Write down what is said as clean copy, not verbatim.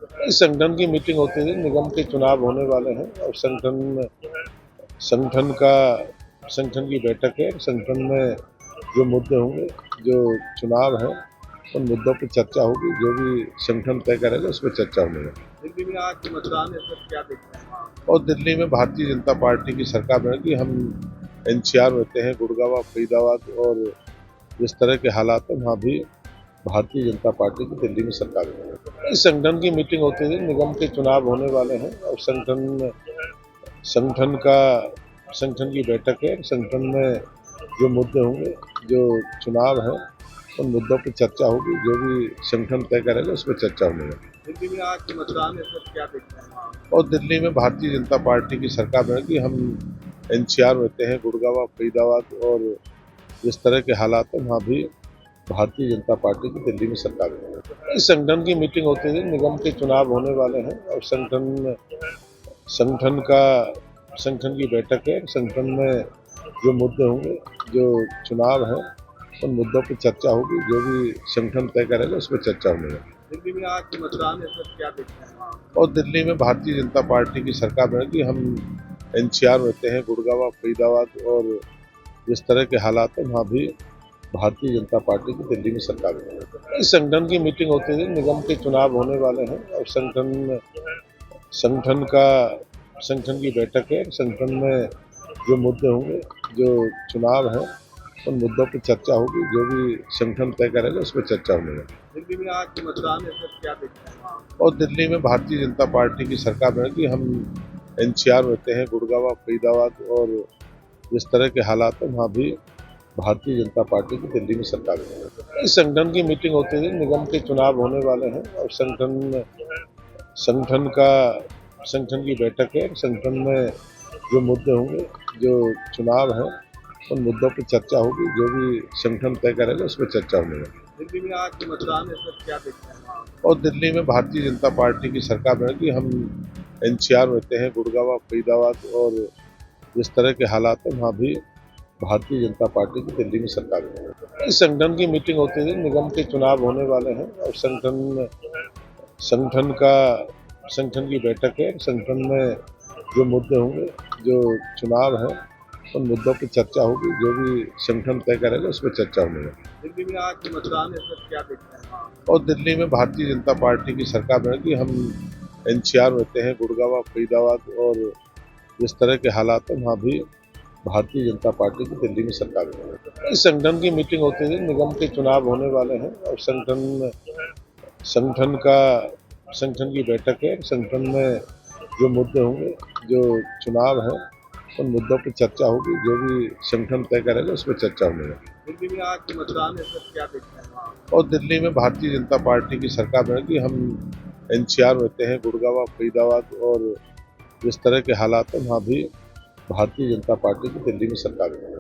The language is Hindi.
इस संगठन की मीटिंग होती थी, निगम के चुनाव होने वाले हैं और संगठन का संगठन की बैठक है। संगठन में जो मुद्दे होंगे, जो चुनाव है, उन मुद्दों पर चर्चा होगी। जो भी संगठन तय करेगा उस पर चर्चा होने वाली। दिल्ली में आज मतदान है सर, क्या देखते हैं? और दिल्ली में भारतीय जनता पार्टी की सरकार बनेगी। हम एनसीआर रहते हैं, गुड़गांव, फरीदाबाद, और जिस तरह के हालात हैं वहाँ भी भारतीय जनता पार्टी की दिल्ली में सरकार बनेगी। इस संगठन की मीटिंग होती थी, निगम के चुनाव होने वाले हैं और संगठन की बैठक है। संगठन में जो मुद्दे होंगे, जो चुनाव है, उन मुद्दों पर चर्चा होगी। जो भी संगठन तय करेगा उस पर चर्चा होने वाली। दिल्ली में आज मतदान है सर, क्या देखते हैं? और दिल्ली में भारतीय जनता पार्टी की सरकार बनेगी। हम एनसीआर रहते हैं, गुड़गांव, फरीदाबाद, और जिस तरह के हालात हैं वहाँ भी भारतीय जनता पार्टी की दिल्ली में सरकार बनेगी। इस संगठन की मीटिंग होती थी, निगम के चुनाव होने वाले हैं और संगठन की बैठक है। संगठन में जो मुद्दे होंगे, जो चुनाव है, उन मुद्दों पर चर्चा होगी। जो भी संगठन तय करेगा उस पर चर्चा होने वाली। दिल्ली में आज मतदान है सर, क्या देखते हैं? और दिल्ली में भारतीय जनता पार्टी की सरकार बनेगी। हम एनसीआर रहते हैं, गुड़गांव, फरीदाबाद, और जिस तरह के हालात हैं वहाँ भी भारतीय जनता पार्टी की दिल्ली में सरकार बनेगी। इस संगठन की मीटिंग होती थी, निगम के चुनाव होने वाले हैं और संगठन की बैठक है। संगठन में जो मुद्दे होंगे, जो चुनाव है, उन मुद्दों पर चर्चा होगी। जो भी संगठन तय करेगा उस पर चर्चा होने वाली। दिल्ली में आज मतदान है सर, क्या देखते हैं? और दिल्ली में भारतीय जनता पार्टी की सरकार बनेगी। हम एनसीआर रहते हैं, गुड़गांव, फरीदाबाद, और जिस तरह के हालात हैं वहाँ भी भारतीय जनता पार्टी की दिल्ली में सरकार बनेगी। इस संगठन की मीटिंग होती थी, निगम के चुनाव होने वाले हैं और संगठन की बैठक है। संगठन में जो मुद्दे होंगे, जो चुनाव है, उन मुद्दों पर चर्चा होगी। जो भी संगठन तय करेगा उस पर चर्चा होने वाली। दिल्ली में आज मतदान है सर, क्या देखते हैं? और दिल्ली में भारतीय जनता पार्टी की सरकार बनेगी। हम एनसीआर रहते हैं, गुड़गांव, फरीदाबाद, और जिस तरह के हालात हैं वहाँ भी भारतीय जनता पार्टी की दिल्ली में सरकार बनेगी। इस संगठन की मीटिंग होती थी, निगम के चुनाव होने वाले हैं और संगठन की बैठक है। संगठन में जो मुद्दे होंगे, जो चुनाव है, उन मुद्दों पर चर्चा होगी। जो भी संगठन तय करेगा उस पर चर्चा होने वाली। दिल्ली में आज मतदान है सर, क्या देखते हैं? और दिल्ली में भारतीय जनता पार्टी की सरकार बनेगी। हम एनसीआर रहते हैं, गुड़गांव, फरीदाबाद, और जिस तरह के हालात हैं वहाँ भी भारतीय जनता पार्टी की दिल्ली में सरकार बनेगी। इस संगठन की मीटिंग होती थी, निगम के चुनाव होने वाले हैं और संगठन की बैठक है। संगठन में जो मुद्दे होंगे, जो चुनाव है, उन मुद्दों पर चर्चा होगी। जो भी संगठन तय करेगा उस पर चर्चा होने वाली। दिल्ली में आज मतदान है सर, क्या देखते हैं? और दिल्ली में भारतीय जनता पार्टी की सरकार बनेगी। हम एनसीआर रहते हैं, गुड़गांव, फरीदाबाद, और जिस तरह के हालात हैं वहाँ भी भारतीय जनता पार्टी की दिल्ली में सरकार बनेगी।